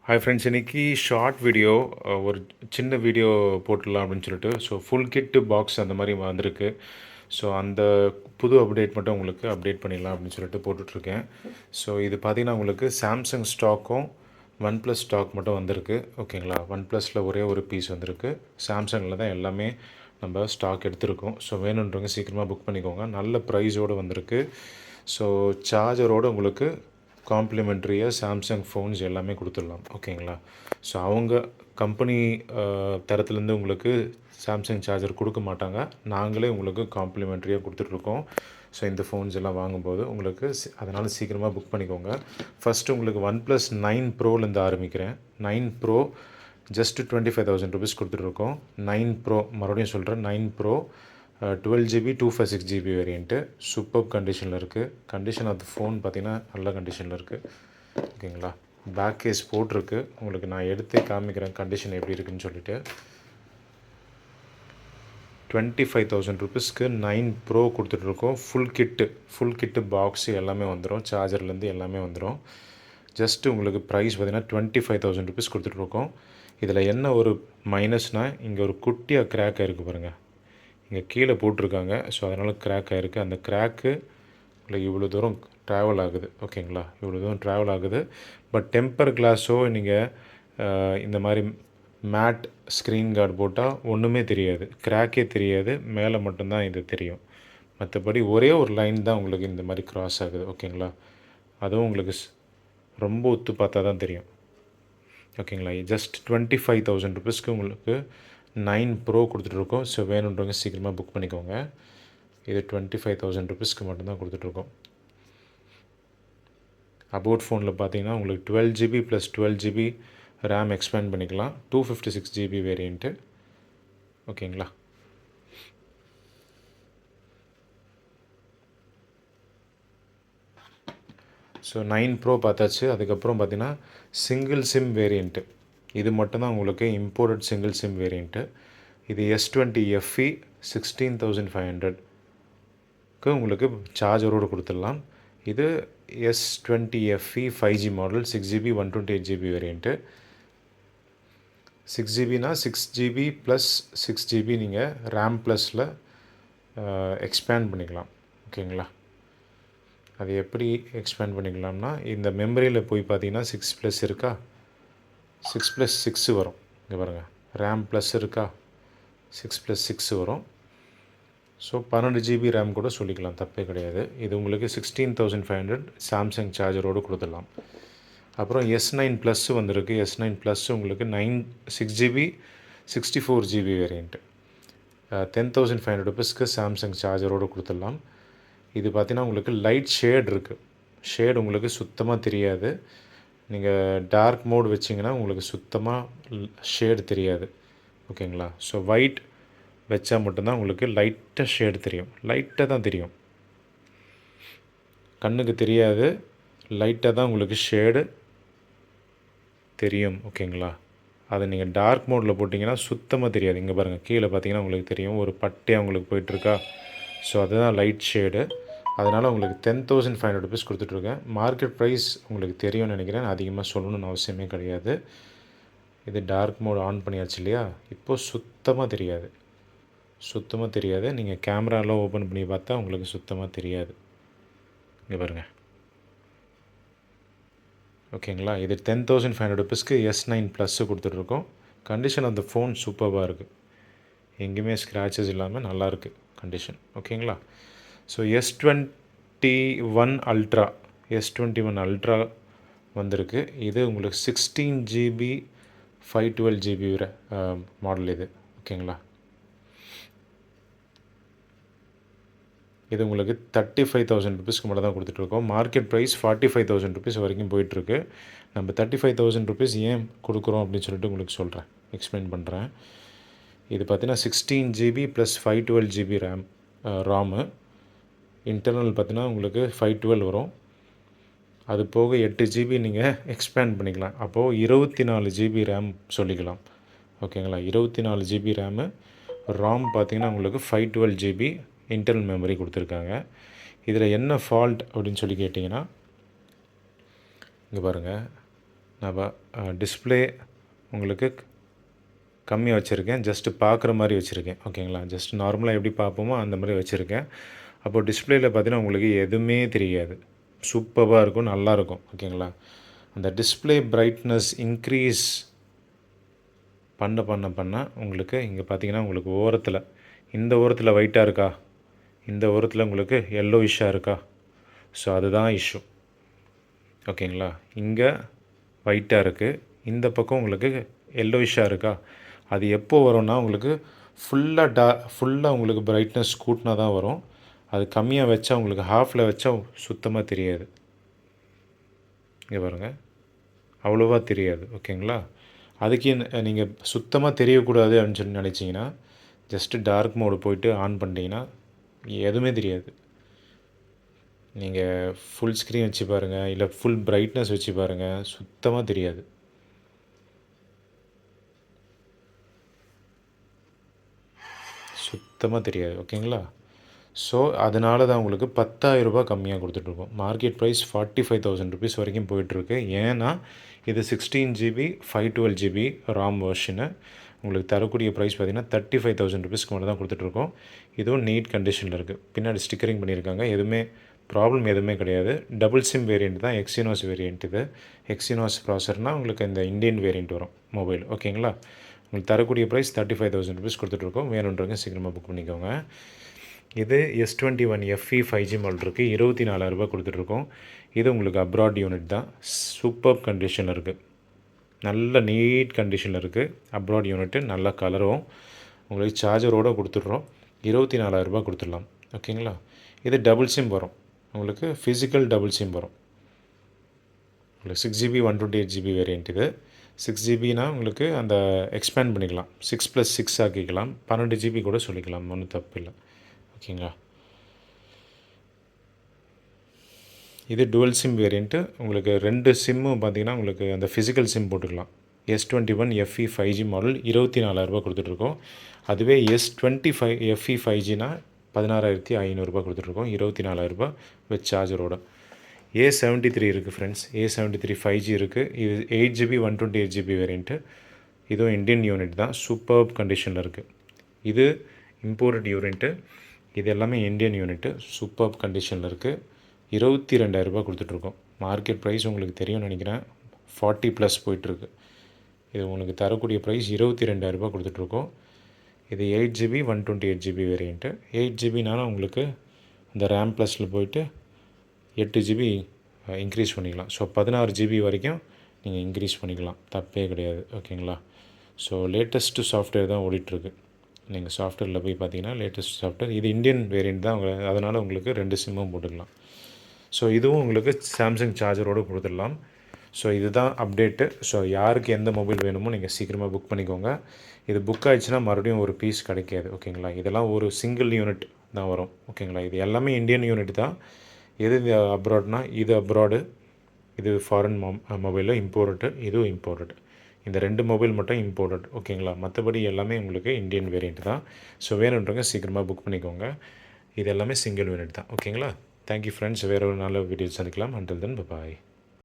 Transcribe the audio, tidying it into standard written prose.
Hi friends, இன்றைக்கி short video ஒரு சின்ன வீடியோ போட்டுடலாம் அப்படின்னு சொல்லிட்டு ஃபுல் கிட்டு பாக்ஸ் அந்த மாதிரி வந்திருக்கு. ஸோ அந்த புது அப்டேட் மட்டும் உங்களுக்கு அப்டேட் பண்ணிடலாம் அப்படின்னு சொல்லிட்டு போட்டுட்ருக்கேன். ஸோ இது பார்த்திங்கன்னா உங்களுக்கு சாம்சங் ஸ்டாக்கும் ஒன் ப்ளஸ் ஸ்டாக் மட்டும் வந்திருக்கு. ஓகேங்களா, ஒன் ப்ளஸில் ஒரே ஒரு பீஸ் வந்திருக்கு. சாம்சங்கில் தான் எல்லாமே நம்ம ஸ்டாக் எடுத்திருக்கோம். ஸோ வேணுன்றவங்க சீக்கிரமாக புக் பண்ணிக்கோங்க. நல்ல ப்ரைஸோடு வந்திருக்கு. ஸோ சார்ஜரோடு உங்களுக்கு காம்ப்ளிமெண்ட்ரியாக சாம்சங் ஃபோன்ஸ் எல்லாமே கொடுத்துடலாம். ஓகேங்களா, ஸோ அவங்க கம்பெனி தரத்துலேருந்து உங்களுக்கு சாம்சங் சார்ஜர் கொடுக்க மாட்டாங்க. நாங்களே உங்களுக்கு காம்ப்ளிமெண்ட்ரியாக கொடுத்துட்ருக்கோம். ஸோ இந்த ஃபோன்ஸ் எல்லாம் வாங்கும்போது உங்களுக்கு அதனால் சீக்கிரமாக புக் பண்ணிக்கோங்க. ஃபஸ்ட்டு உங்களுக்கு ஒன் ப்ளஸ் 9 ப்ரோலேருந்து ஆரம்பிக்கிறேன். 9 ப்ரோ ஜஸ்ட்டு 25,000 ருபீஸ் கொடுத்துட்ருக்கோம். 9 ப்ரோ மறுபடியும் சொல்கிறேன், 9 bro 12GB 256GB variant super கண்டிஷனில் இருக்குது. கண்டிஷன் ஆஃப் த ஃபோன் பார்த்திங்கன்னா நல்ல கண்டிஷனில் இருக்குது. ஓகேங்களா, பேக் கேஸ் போட்டிருக்கு. உங்களுக்கு நான் எடுத்தே காமிக்கிறேன் கண்டிஷன் எப்படி இருக்குதுன்னு சொல்லிவிட்டு. 25,000 ருபீஸ்க்கு 9 ப்ரோ கொடுத்துட்ருக்கோம். ஃபுல் கிட்டு பாக்ஸு எல்லாமே வந்துடும். சார்ஜர்லேருந்து எல்லாமே வந்துடும். ஜஸ்ட்டு உங்களுக்கு ப்ரைஸ் பார்த்திங்கன்னா 25,000 ருபீஸ் கொடுத்துட்ருக்கோம். இதில் என்ன ஒரு மைனஸ்னால், இங்கே ஒரு குட்டியாக கிராக் இருக்குது பாருங்கள். இங்கே கீழே போட்டிருக்காங்க. ஸோ அதனால் கிராக் ஆகிருக்கு. அந்த கிராக்கு உங்களுக்கு இவ்வளோ தூரம் ட்ராவல் ஆகுது. ஓகேங்களா, இவ்வளோ தூரம் ட்ராவல் ஆகுது. பட் டெம்பர் கிளாஸோ நீங்கள் இந்த மாதிரி மேட் ஸ்க்ரீன் கார்டு போட்டால் ஒன்றுமே தெரியாது, கிராக்கே தெரியாது. மேலே மட்டும்தான் இது தெரியும். மற்றபடி ஒரே ஒரு லைன் தான் உங்களுக்கு இந்த மாதிரி க்ராஸ் ஆகுது. ஓகேங்களா, அதுவும் உங்களுக்கு ரொம்ப ஒத்து பார்த்தா தான் தெரியும். ஓகேங்களா, ஜஸ்ட் 25,000 ருபீஸ்க்கு உங்களுக்கு 9 ப்ரோ கொடுத்துட்ருக்கோம். ஸோ வேணுன்றவங்க சீக்கிரமாக புக் பண்ணிக்கோங்க. இது 25,000 ருபீஸ்க்கு மட்டும்தான் கொடுத்துட்ருக்கோம். அபவுட் ஃபோனில் பார்த்தீங்கன்னா உங்களுக்கு 12GB + 12GB ரேம் எக்ஸ்பேண்ட் பண்ணிக்கலாம். 256GB variant. ஓகேங்களா, ஸோ 9 ப்ரோ பார்த்தாச்சு. அதுக்கப்புறம் பார்த்தீங்கன்னா சிங்கிள் சிம் வேரியண்ட்டு. இது மட்டும்தான் உங்களுக்கு இம்போர்ட்டட் சிங்கிள் சிம் வேரியண்ட்டு. இது S20 FE 16,500க்கு உங்களுக்கு சார்ஜரோடு கொடுத்துடலாம். இது S20 FE 5G model 6GB 128GB variant. 6GBனா 6GB + 6GB நீங்கள் ரேம் ப்ளஸில் எக்ஸ்பேண்ட் பண்ணிக்கலாம். ஓகேங்களா, அது எப்படி எக்ஸ்பேண்ட் பண்ணிக்கலாம்னா, இந்த மெமரியில் போய் பார்த்தீங்கன்னா 6+ இருக்கா, 6+6 வரும். இங்கே பாருங்கள், ரேம் ப்ளஸ் இருக்கா, 6+6 வரும். ஸோ 12GB ரேம் கூட சொல்லிக்கலாம், தப்பே கிடையாது. இது உங்களுக்கு 16,500 சாம்சங் சார்ஜரோடு கொடுத்துடலாம். அப்புறம் S9 வந்திருக்கு. S9 உங்களுக்கு 6GB 64GB வேரியண்ட்டு 10,500 ருபீஸ்க்கு சாம்சங் சார்ஜரோடு கொடுத்துடலாம். இது பார்த்திங்கன்னா உங்களுக்கு லைட் ஷேட் இருக்குது. ஷேட் உங்களுக்கு சுத்தமாக தெரியாது. நீங்கள் டார்க் மோட் வச்சிங்கன்னா உங்களுக்கு சுத்தமாக ஷேடு தெரியாது. ஓகேங்களா, ஸோ ஒயிட் வச்சா மட்டும்தான் உங்களுக்கு லைட்டாக ஷேடு தெரியும். லைட்டாக தான் தெரியும், கண்ணுக்கு தெரியாது. லைட்டாக தான் உங்களுக்கு ஷேடு தெரியும். ஓகேங்களா, அதை நீங்கள் டார்க் மோடில் போட்டிங்கன்னா சுத்தமாக தெரியாது. இங்கே பாருங்கள், கீழே பார்த்தீங்கன்னா உங்களுக்கு தெரியும், ஒரு பட்டையாக உங்களுக்கு போயிட்டுருக்கா. ஸோ அதுதான் லைட் ஷேடு. அதனால் உங்களுக்கு 10,500 ருபீஸ் கொடுத்துட்ருக்கேன். மார்க்கெட் ப்ரைஸ் உங்களுக்கு தெரியும்னு நினைக்கிறேன். அதிகமாக சொல்லணும்னு அவசியமே கிடையாது. இது டார்க் மோட் ஆன் பண்ணியாச்சு இல்லையா, இப்போது சுத்தமாக தெரியாது. நீங்கள் கேமராலாம் ஓப்பன் பண்ணி பார்த்தா உங்களுக்கு சுத்தமாக தெரியாது. இங்கே பாருங்கள். ஓகேங்களா, இது 10,500 ருபீஸ்க்கு S9 கொடுத்துட்ருக்கோம். கண்டிஷன் ஆஃப் த ஃபோன் சூப்பராக இருக்குது. எங்கேயுமே ஸ்க்ராச்சஸ் இல்லாமல் நல்லாயிருக்கு கண்டிஷன். ஓகேங்களா, ஸோ S21 அல்ட்ரா வந்திருக்கு. இது உங்களுக்கு 16GB 512GB மாடல் இது. ஓகேங்களா, இது உங்களுக்கு 35,000 ருபீஸ்க்கு மட்டும் தான் கொடுத்துட்ருக்கோம். மார்க்கெட் ப்ரைஸ் 45,000 ருபீஸ் வரைக்கும் போயிட்டுருக்கு. நம்ம 35,000 ருபீஸ் ஏன் கொடுக்குறோம் அப்படின்னு சொல்லிட்டு உங்களுக்கு சொல்கிறேன், எக்ஸ்பிளைன் பண்ணுறேன். இது பார்த்தீங்கன்னா 16GB + 512GB ராமு. இன்டர்னல் பார்த்தீங்கன்னா உங்களுக்கு 512 வரும். அது போக 8GB நீங்கள் எக்ஸ்பேண்ட் பண்ணிக்கலாம். அப்போது 24GB ரேம் சொல்லிக்கலாம். ஓகேங்களா, 24GB ரேமு. ராம் பார்த்திங்கன்னா உங்களுக்கு 512GB இன்டர்னல் மெமரி கொடுத்துருக்காங்க. இதில் என்ன ஃபால்ட் அப்படின்னு சொல்லி கேட்டிங்கன்னா, இங்கே பாருங்கள், நான் டிஸ்பிளே உங்களுக்கு கம்மியாக வச்சுருக்கேன், ஜஸ்ட்டு பார்க்குற மாதிரி வச்சுருக்கேன். ஓகேங்களா, ஜஸ்ட் நார்மலாக எப்படி பார்ப்போமோ அந்த மாதிரி வச்சுருக்கேன். அப்போது டிஸ்பிளேயில் பார்த்தீங்கன்னா உங்களுக்கு எதுவுமே தெரியாது, சூப்பராக இருக்கும், நல்லாயிருக்கும். ஓகேங்களா, அந்த டிஸ்பிளே பிரைட்னஸ் இன்க்ரீஸ் பண்ண பண்ண பண்ண உங்களுக்கு இங்கே பார்த்தீங்கன்னா உங்களுக்கு ஓரத்தில், இந்த ஓரத்தில் ஒயிட்டாக இருக்கா, இந்த ஓரத்தில் உங்களுக்கு எல்லோயிஷாக இருக்கா, ஸோ அதுதான் இஷ்யூ. ஓகேங்களா, இங்கே ஒயிட்டாக இருக்குது, இந்த பக்கம் உங்களுக்கு எல்லோயிஷாக இருக்கா. அது எப்போ வரும்னா உங்களுக்கு ஃபுல்லாக உங்களுக்கு பிரைட்னஸ் கூட்டினா தான் வரும். அது கம்மியாக வச்சா உங்களுக்கு ஹாஃபில் வச்சா சுத்தமாக தெரியாது. இங்கே பாருங்கள், அவ்வளோவா தெரியாது. ஓகேங்களா, அதுக்கு நீங்கள் சுத்தமாக தெரியக்கூடாது அப்படின்னு சொல்லி நினச்சிங்கன்னா ஜஸ்ட்டு டார்க் மோடு போய்ட்டு ஆன் பண்ணிட்டீங்கன்னா எதுவுமே தெரியாது. நீங்கள் ஃபுல் ஸ்க்ரீன் வச்சு பாருங்கள், இல்லை ஃபுல் பிரைட்னஸ் வச்சு பாருங்கள், சுத்தமாக தெரியாது. சுத்தமாக தெரியாது. ஓகேங்களா, ஸோ அதனால தான் உங்களுக்கு 10,000 கம்மியாக கொடுத்துட்ருக்கோம். மார்க்கெட் ப்ரைஸ் 45,000 ருபீஸ் வரைக்கும் போயிட்டுருக்கு. ஏன்னா இது 16 GB 512 GB ராம் வெர்ஷனு. உங்களுக்கு தரக்கூடிய ப்ரைஸ் பார்த்திங்கன்னா 35,000 ருபீஸ்க்கு மேலே தான் கொடுத்துட்ருக்கோம். இதுவும் நீட் கண்டிஷனில் இருக்குது. பின்னாடி ஸ்டிக்கரிங் பண்ணியிருக்காங்க, எதுவுமே ப்ராப்ளம் எதுவுமே கிடையாது. டபுள் சிம் வேரியண்ட் தான், எக்ஸினோஸ் வேரியண்ட். இது எக்ஸினோஸ் ப்ராசர்னால் உங்களுக்கு இந்த இந்தியன் வேரியண்ட் வரும் மொபைல். ஓகேங்களா, உங்களுக்கு தரக்கூடிய ப்ரைஸ் 35,000 ருபீஸ் கொடுத்துட்ருக்கோம். வேணுன்றவங்க சீக்கிரமாக புக் பண்ணிக்கோங்க. இது S21 FE 5G மாடல் இருக்குது, 24,000 கொடுத்துட்ருக்கோம். இது உங்களுக்கு அப்ராட் யூனிட் தான், சூப்பர் கண்டிஷனில் இருக்குது, நல்ல நீட் கண்டிஷனில் இருக்குது. அப்ராட் யூனிட்டு, நல்ல கலரும், உங்களுக்கு சார்ஜரோடு கொடுத்துட்றோம். 24,000 கொடுத்துடலாம். ஓகேங்களா, இது டபுள் சிம் வரும், உங்களுக்கு ஃபிசிக்கல் டபுள் சிம் வரும். உங்களுக்கு 6GB 128GB வேரியண்ட். இது 6GBனா உங்களுக்கு அந்த எக்ஸ்பேண்ட் பண்ணிக்கலாம், 6+6 ஆக்கிக்கலாம், 12GB கூட சொல்லிக்கலாம், ஒன்றும் தப்பு இல்லை. ஓகேங்களா, இது டுவல் சிம் வேரியண்ட்டு. உங்களுக்கு 2 சிம்மும் பார்த்தீங்கன்னா உங்களுக்கு அந்த ஃபிசிக்கல் சிம் போட்டுக்கலாம். S21 FE 5G மாடல் 24,000 கொடுத்துட்ருக்கோம். அதுவே S25 FE 5Gனா 16,500 கொடுத்துட்ருக்கோம், 24,000 வித் சார்ஜரோட. A73 இருக்குது ஃப்ரெண்ட்ஸ், A73 5G இருக்குது. இது 8GB 128GB வேரியண்ட்டு. இதுவும் இந்தியன் யூனிட் தான், சூப்பர் கண்டிஷனில் இருக்குது. இது இம்போர்ட்டட் யூனிட்டு, இது எல்லாமே இந்தியன் யூனிட்டு, சூப்பர் கண்டிஷனில் இருக்குது. 22,000 கொடுத்துட்ருக்கோம். மார்க்கெட் ப்ரைஸ் உங்களுக்கு தெரியும்னு நினைக்கிறேன், 40+ போயிட்டுருக்கு. இது உங்களுக்கு தரக்கூடிய ப்ரைஸ் 22,000 கொடுத்துட்ருக்கோம். இது 8GB 128GB வேரியண்ட்டு. 8GBனாலும் உங்களுக்கு இந்த ரேம் ப்ளஸில் போயிட்டு 8GB இன்க்ரீஸ் பண்ணிக்கலாம். ஸோ 16GB வரைக்கும் நீங்கள் இன்க்ரீஸ் பண்ணிக்கலாம், தப்பே கிடையாது. ஓகேங்களா, ஸோ லேட்டஸ்ட்டு சாஃப்ட்வேர் தான் ஓடிட்டுருக்கு. நீங்கள் சாஃப்ட்வேரில் போய் பார்த்தீங்கன்னா லேட்டஸ்ட் சாஃப்ட்வேர். இது இந்தியன் வேரியண்ட் தான், அதனால் உங்களுக்கு 2 சிம்மும் போட்டுக்கலாம். ஸோ இதுவும் உங்களுக்கு சாம்சங் சார்ஜரோடு கொடுத்துடலாம். ஸோ இதுதான் அப்டேட்டு. ஸோ யாருக்கு எந்த மொபைல் வேணுமோ நீங்கள் சீக்கிரமாக புக் பண்ணிக்கோங்க. இது புக் ஆகிடுச்சுன்னா மறுபடியும் ஒரு பீஸ் கிடைக்காது. ஓகேங்களா, இதெல்லாம் ஒரு சிங்கிள் யூனிட் தான் வரும். ஓகேங்களா, இது எல்லாமே இந்தியன் யூனிட் தான். எது அப்ராட்னா இது அப்ராடு, இது ஃபாரின் மொபைலு இம்போர்ட்டடு, இதுவும் இம்போர்ட்டடு. இந்த 2 மொபைல் மட்டும் இம்போர்ட்டட். ஓகேங்களா, மற்றபடி எல்லாமே உங்களுக்கு இந்தியன் வேரியண்ட் தான். ஸோ வேணுன்றவங்க சீக்கிரமாக புக் பண்ணிக்கோங்க. இது எல்லாமே சிங்கிள் யூனிட் தான். ஓகேங்களா, தேங்க்யூ ஃப்ரெண்ட்ஸ். வேறு ஒரு நல்ல வீடியோ சந்திக்கலாம். அண்டில் தென் பாய்.